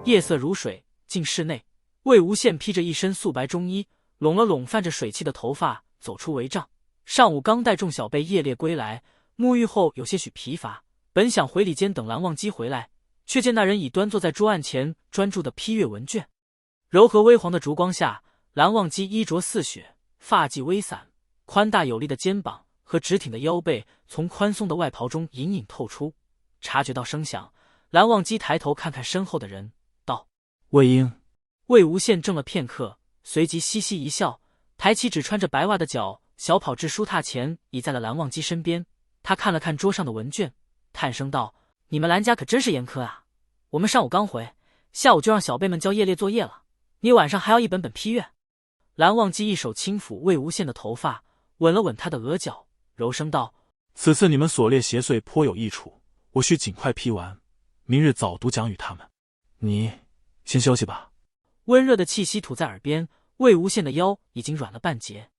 夜色如水，进室内，魏无羡披着一身素白中衣，拢了拢泛着水汽的头发，走出帷帐。上午刚带众小辈夜猎归来，沐浴后有些许疲乏，本想回里间等蓝忘机回来，却见那人已端坐在桌案前，专注地批阅文卷。柔和微黄的烛光下，蓝忘机衣着似雪，发髻微散，宽大有力的肩膀和直挺的腰背从宽松的外袍中隐隐透出。察觉到声响，蓝忘机抬头看看身后的人，道：“魏婴。”魏无羡怔了片刻，随即嘻嘻一笑，抬起只穿着白袜的脚，小跑至书榻前，倚在了蓝忘机身边。他看了看桌上的文卷，叹声道：“你们蓝家可真是严苛啊！我们上午刚回，下午就让小辈们交夜猎作业了，你晚上还要一本本批阅。”蓝忘机一手轻抚魏无羡的头发，吻了吻他的额角，柔声道：“此次你们所列邪祟颇有益处，我需尽快批完，明日早读讲与他们。你先休息吧。”温热的气息吐在耳边，魏无羡的腰已经软了半截。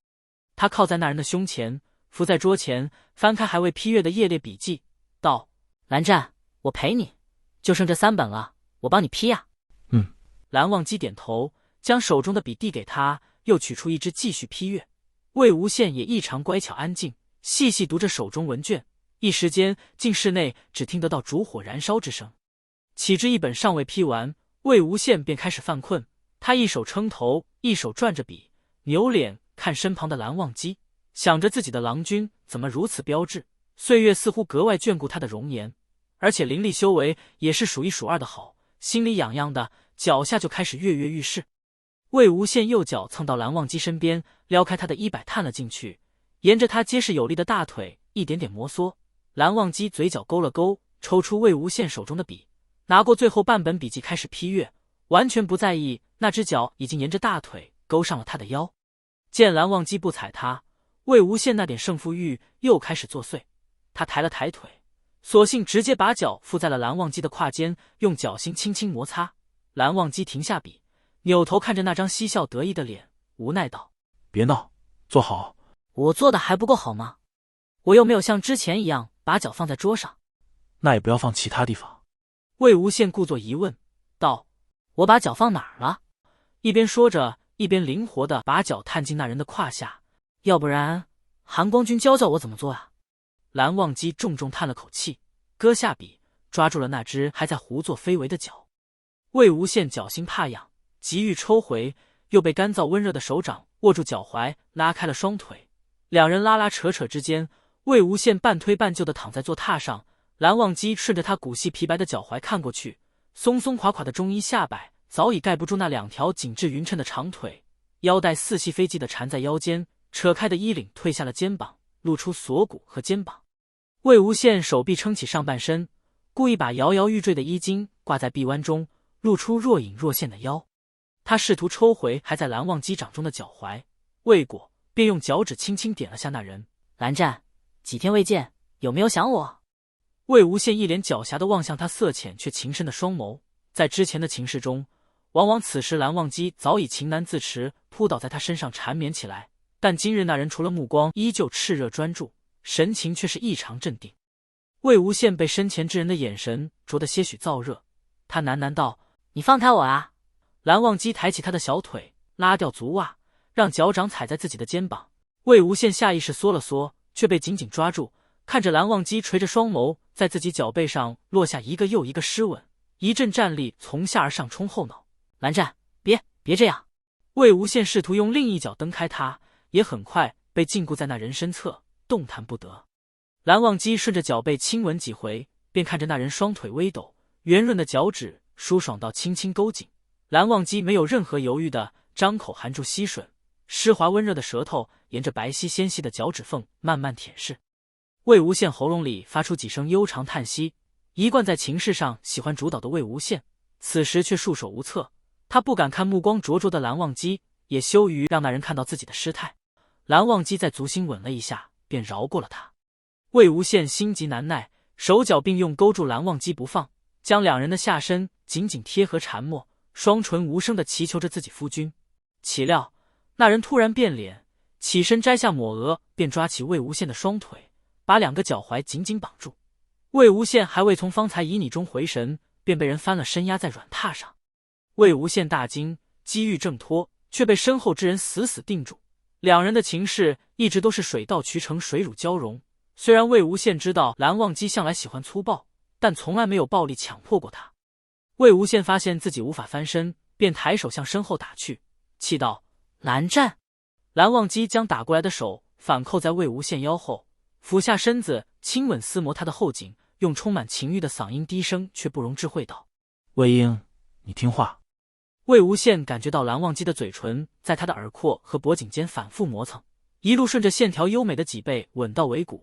他靠在那人的胸前，伏在桌前，翻开还未批阅的夜猎笔记，道：“蓝湛，我陪你，就剩这3本了，我帮你批呀。”蓝忘机点头，将手中的笔递给他，又取出一支继续批阅。魏无羡也异常乖巧安静，细细读着手中文卷。一时间，进室内只听得到烛火燃烧之声。岂知一本尚未批完，魏无羡便开始犯困。他一手撑头，一手转着笔，扭脸看身旁的蓝忘机，想着自己的郎君怎么如此标致，岁月似乎格外眷顾他的容颜，而且灵力修为也是数一数二的好，心里痒痒的，脚下就开始跃跃欲试。魏无羡右脚蹭到蓝忘机身边，撩开他的衣摆探了进去，沿着他结实有力的大腿一点点摩挲。蓝忘机嘴角勾了勾，抽出魏无羡手中的笔，拿过最后半本笔记开始批阅，完全不在意那只脚已经沿着大腿勾上了他的腰。见蓝忘机不睬他，魏无羡那点胜负欲又开始作祟。他抬了抬腿，索性直接把脚附在了蓝忘机的胯间，用脚心轻轻摩擦。蓝忘机停下笔，扭头看着那张嬉笑得意的脸，无奈道：“别闹，坐好。”“我做的还不够好吗？我又没有像之前一样把脚放在桌上。”“那也不要放其他地方。”魏无羡故作疑问道：“我把脚放哪儿了？”一边说着，一边灵活地把脚探进那人的胯下。“要不然韩光君教我怎么做啊？”蓝忘机重重叹了口气，搁下笔，抓住了那只还在胡作非为的脚。魏无羡脚心怕痒，急欲抽回，又被干燥温热的手掌握住脚踝，拉开了双腿。两人拉拉扯扯之间，魏无羡半推半就地躺在坐榻上，蓝忘机顺着他骨细皮白的脚踝看过去，松松垮垮的中衣下摆早已盖不住那2条紧致匀称的长腿，腰带似细飞机地缠在腰间，扯开的衣领退下了肩膀，露出锁骨和肩膀。魏无羡手臂撑起上半身，故意把摇摇欲坠的衣襟挂在臂弯中，露出若隐若现的腰。他试图抽回还在蓝忘机掌中的脚踝，未果，便用脚趾轻轻点了下那人：“蓝湛，几天未见，有没有想我？”魏无羡一脸狡黠地望向他色浅却情深的双眸。在之前的情事中，往往此时蓝忘机早已情难自持，扑倒在他身上缠绵起来，但今日那人除了目光依旧炽热专注，神情却是异常镇定。魏无羡被身前之人的眼神灼得些许燥热，他喃喃道：“你放开我啊！”蓝忘机抬起他的小腿，拉掉足袜，让脚掌踩在自己的肩膀。魏无羡下意识缩了缩，却被紧紧抓住，看着蓝忘机垂着双眸在自己脚背上落下一个又一个湿吻，一阵战栗从下而上冲后脑。“蓝湛，别这样！”魏无羡试图用另一脚蹬开他，也很快被禁锢在那人身侧，动弹不得。蓝忘机顺着脚背亲吻几回，便看着那人双腿微抖，圆润的脚趾舒爽到轻轻勾紧。蓝忘机没有任何犹豫的张口含住吸吮，湿滑温热的舌头沿着白皙纤细的脚趾缝慢慢舔舐。魏无羡喉咙里发出几声悠长叹息，一贯在情事上喜欢主导的魏无羡，此时却束手无策。他不敢看目光灼灼的蓝忘机，也羞于让那人看到自己的失态。蓝忘机在足心吻了一下，便饶过了他。魏无羡心急难耐，手脚并用勾住蓝忘机不放，将两人的下身紧紧贴合缠没，双唇无声地祈求着自己夫君。岂料那人突然变脸，起身摘下抹额，便抓起魏无羡的双腿，把2个脚踝紧紧绑住。魏无羡还未从方才旖旎中回神，便被人翻了身压在软榻上。魏无羡大惊，机欲挣脱，却被身后之人死死定住。两人的情势一直都是水到渠成，水乳交融。虽然魏无羡知道蓝忘机向来喜欢粗暴，但从来没有暴力强迫过他。魏无羡发现自己无法翻身，便抬手向身后打去，气道：“蓝湛！”蓝忘机将打过来的手反扣在魏无羡腰后，俯下身子亲吻撕磨他的后颈，用充满情欲的嗓音低声却不容置喙道：“魏婴，你听话。”魏无羡感觉到蓝忘机的嘴唇在他的耳廓和脖颈间反复磨蹭，一路顺着线条优美的脊背吻到尾骨。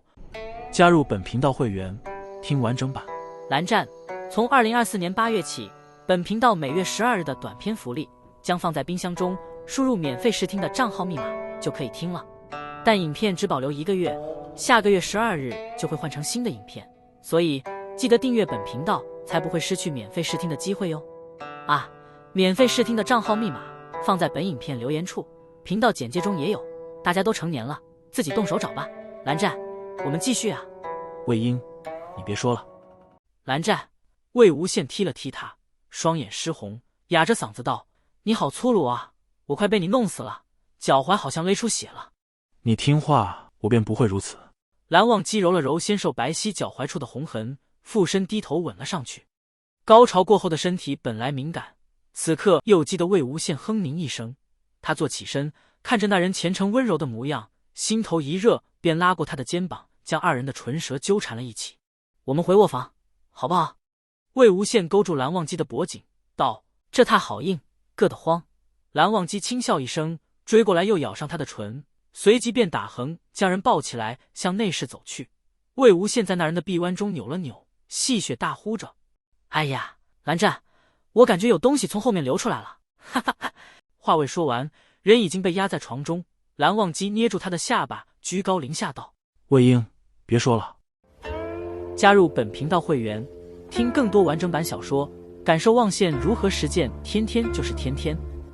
加入本频道会员，听完整版。蓝湛，从2024年8月起，本频道每月12日的短篇福利将放在冰箱中，输入免费试听的账号密码就可以听了。但影片只保留1个月，下个月12日就会换成新的影片，所以记得订阅本频道，才不会失去免费试听的机会哟。啊，免费试听的账号密码放在本影片留言处，频道简介中也有。大家都成年了，自己动手找吧。蓝湛，我们继续啊。魏婴，你别说了。蓝湛，魏无羡踢了踢他，双眼湿红，哑着嗓子道：“你好粗鲁啊，我快被你弄死了，脚踝好像勒出血了。”你听话，我便不会如此。蓝忘机揉了揉纤瘦白皙脚踝处的红痕，俯身低头吻了上去。高潮过后的身体本来敏感，此刻又激得魏无羡哼鸣一声。他坐起身，看着那人虔诚温柔的模样，心头一热，便拉过他的肩膀，将二人的唇舌纠缠了一起。“我们回卧房，好不好？”魏无羡勾住蓝忘机的脖颈，道：“这榻好硬，硌得慌。”蓝忘机轻笑一声，追过来又咬上他的唇，随即便打横将人抱起来向内室走去。魏无羡在那人的臂弯中扭了扭，戏谑大呼着：“哎呀，蓝湛，我感觉有东西从后面流出来了！”哈哈哈！话未说完，人已经被压在床中。蓝忘机捏住他的下巴，居高临下道：“魏婴，别说了。”加入本频道会员，听更多完整版小说，感受望羡如何实践天天就是天天。